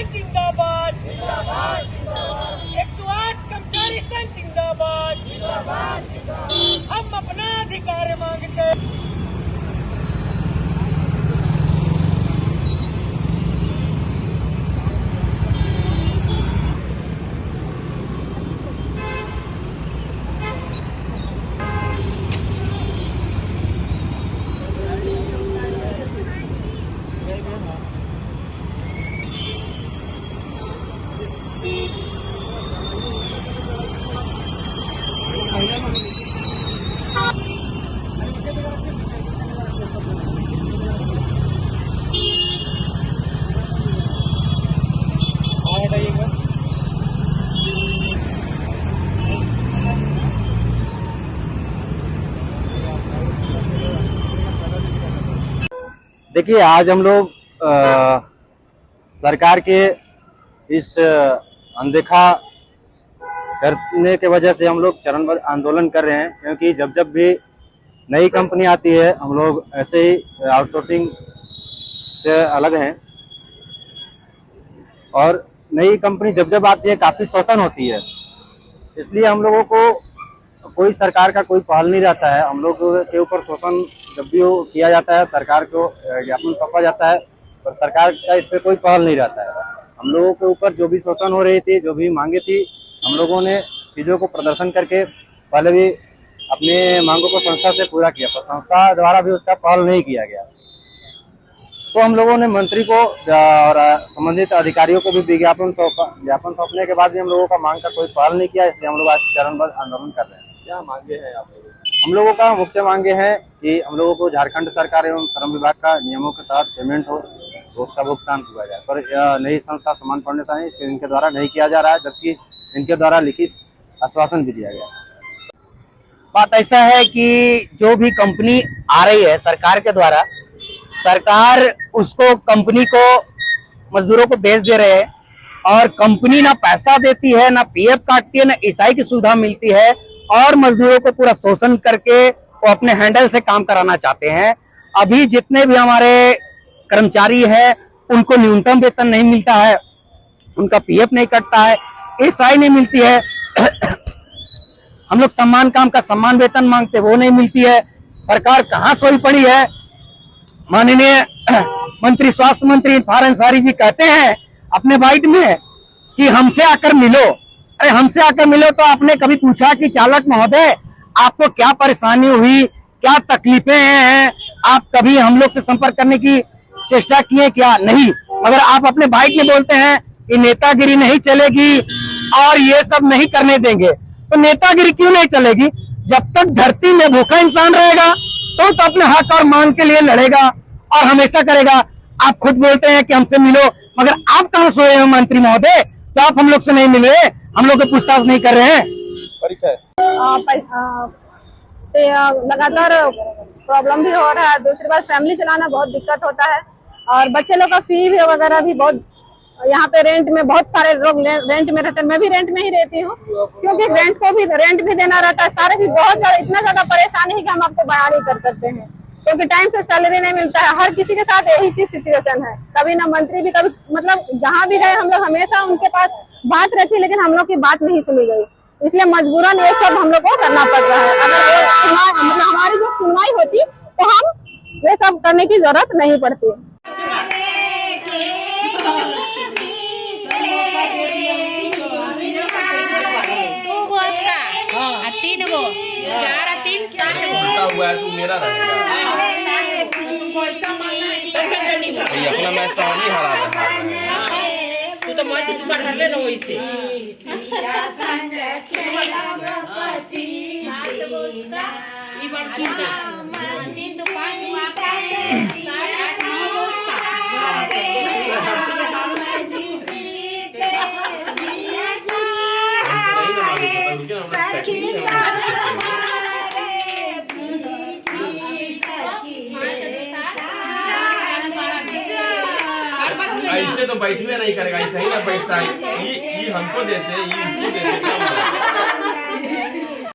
संघ जिंदाबाद, 108 कर्मचारी संघ जिंदाबाद, हम अपना अधिकार मांगते। देखिए, आज हम लोग सरकार के इस अनदेखा करने के वजह से हम लोग चरणबद्ध आंदोलन कर रहे हैं, क्योंकि जब जब भी नई कंपनी आती है हम लोग ऐसे ही आउटसोर्सिंग से अलग हैं, और नई कंपनी जब जब आती है काफ़ी शोषण होती है। इसलिए हम लोगों को कोई सरकार का कोई पहल नहीं रहता है। हम लोग के ऊपर शोषण जब भी वो किया जाता है, सरकार को ज्ञापन सौंपा जाता है, पर सरकार का इस पर कोई पहल नहीं रहता है। हम लोगों के ऊपर जो भी शोषण हो रही थी, जो भी मांगे थी, हम लोगों ने चीज़ों को प्रदर्शन करके पहले भी अपने मांगों को संस्था से पूरा किया, पर संस्था द्वारा भी उसका पहल नहीं किया गया। तो हम लोगों ने मंत्री को और संबंधित अधिकारियों को भी विज्ञापन सौंपने के बाद भी हम लोगों का मांग का कोई पहल नहीं किया। इसलिए हम लोग आज चरणबद्ध आंदोलन कर रहे हैं। क्या मांगे हैं आप लोगों? हम लोगों का मुख्य मांगे हैं कि हम लोगों को झारखंड सरकार एवं श्रम विभाग का नियमों के तहत पेमेंट हो, तो उसका भुगतान किया जाए। पर नई संस्था समान फाउंडेशन इनके द्वारा नहीं किया जा रहा है, जबकि इनके द्वारा लिखित आश्वासन भी दिया गया। बात ऐसा है कि जो भी कंपनी आ रही है सरकार के द्वारा, सरकार उसको कंपनी को मजदूरों को भेज दे रहे हैं, और कंपनी ना पैसा देती है, ना पीएफ काटती है, ना ईएसआई की सुविधा मिलती है, और मजदूरों को पूरा शोषण करके वो अपने हैंडल से काम कराना चाहते हैं। अभी जितने भी हमारे कर्मचारी हैं उनको न्यूनतम वेतन नहीं मिलता है, उनका पीएफ नहीं कटता है, ईएसआई नहीं मिलती है। हम लोग सम्मान काम का सम्मान वेतन मांगते, वो नहीं मिलती है। सरकार कहाँ सोई पड़ी है। माननीय मंत्री, स्वास्थ्य मंत्री इरफान अंसारी जी कहते हैं अपने बाइट में कि हमसे आकर मिलो। अरे हमसे आकर मिलो तो आपने कभी पूछा कि चालक महोदय आपको क्या परेशानी हुई, क्या तकलीफें हैं, आप कभी हम लोग से संपर्क करने की चेष्टा किए क्या? नहीं। मगर आप अपने बाइट में बोलते हैं कि नेतागिरी नहीं चलेगी और ये सब नहीं करने देंगे। तो नेतागिरी क्यों नहीं चलेगी? जब तक धरती में भूखा इंसान रहेगा तो अपने हक और मांग के लिए लड़ेगा और हमेशा करेगा। आप खुद बोलते हैं कि हमसे मिलो, मगर आप कहाँ सोए हैं मंत्री महोदय? तो आप हम लोग से नहीं मिल रहे, हम लोग को पूछताछ नहीं कर रहे हैं। परिचय लगातार प्रॉब्लम भी हो रहा है। दूसरी बात, फैमिली चलाना बहुत दिक्कत होता है, और बच्चे लोग का फी भी वगैरह भी बहुत, यहाँ पे रेंट में बहुत सारे लोग रेंट में रहते हैं। मैं भी रेंट में ही रहती हूँ, क्योंकि रेंट को भी रेंट भी देना रहता है। सारे चीज बहुत ज्यादा, इतना ज्यादा परेशानी है कि हम आपको बयान नहीं कर सकते हैं, क्योंकि टाइम से सैलरी नहीं मिलता है। हर किसी के साथ यही चीज सिचुएशन है। कभी ना मंत्री भी, कभी मतलब जहाँ भी गए हम लोग हमेशा उनके पास बात रहती है, लेकिन हम लोग की बात नहीं सुनी गई। इसलिए मजबूरन ये सब हम लोग को करना पड़ रहा है। अगर मतलब हमारी जो सुनवाई होती तो हम ये सब करने की जरूरत नहीं पड़ती। तीन गो, 4 3 7 हुआ है, तू मेरा रहेगा। ये अपना मैच तो हम ही हरा रहा है। तू तो मैच तू कर ले ना वैसे। ये बार की 3 तो 5 हुआ, 7 8 9 गो उसका। ऐसे तो बैठवे नहीं करेगा, ऐसे ही ना बैठता है। ये हमको देते, ये इसको देते।